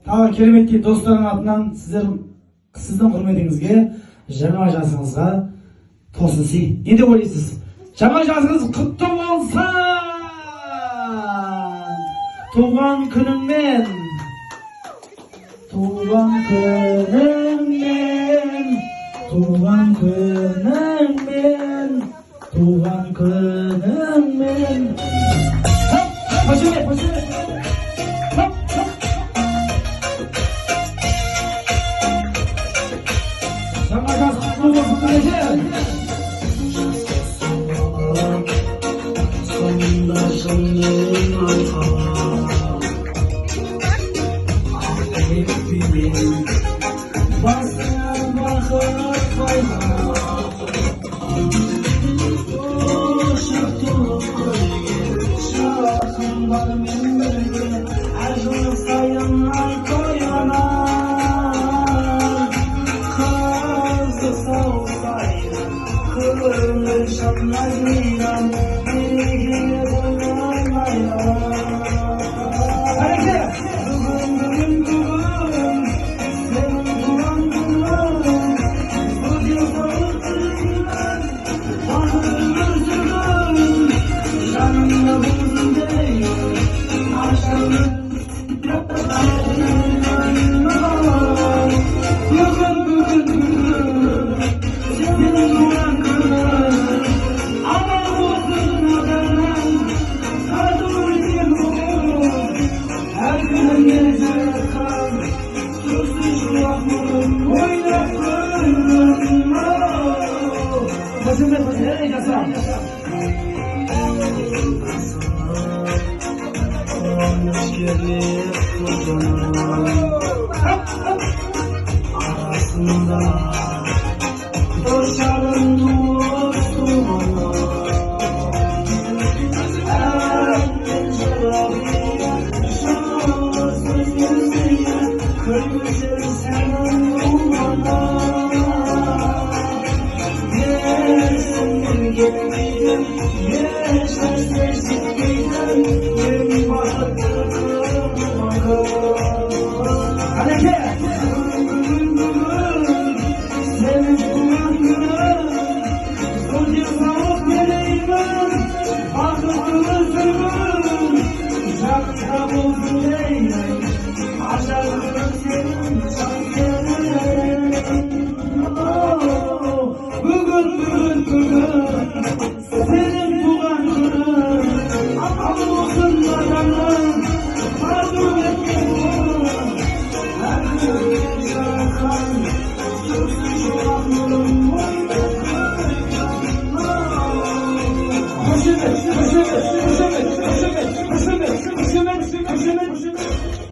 Tava keremetli dostlarım atынан sizдің құрметіңізге жаңа жасыңызға тосын сый. Не деп ойлайсыз? Жаңа жасыңыз құтты болсын! Туған күніңмен! Туған күніңмен! Туған күніңмен! Туған күніңмен! Почему? Жаңа жас құтты болсын қарашай! Сонда жынның алқаға басыңа бақыт қайға шықтық көрген жақын бармен бірге әр жыл сайын ай тоянар қызық саусайын көңіл шатынай мейрам берекеге arasında doşarım dostum sen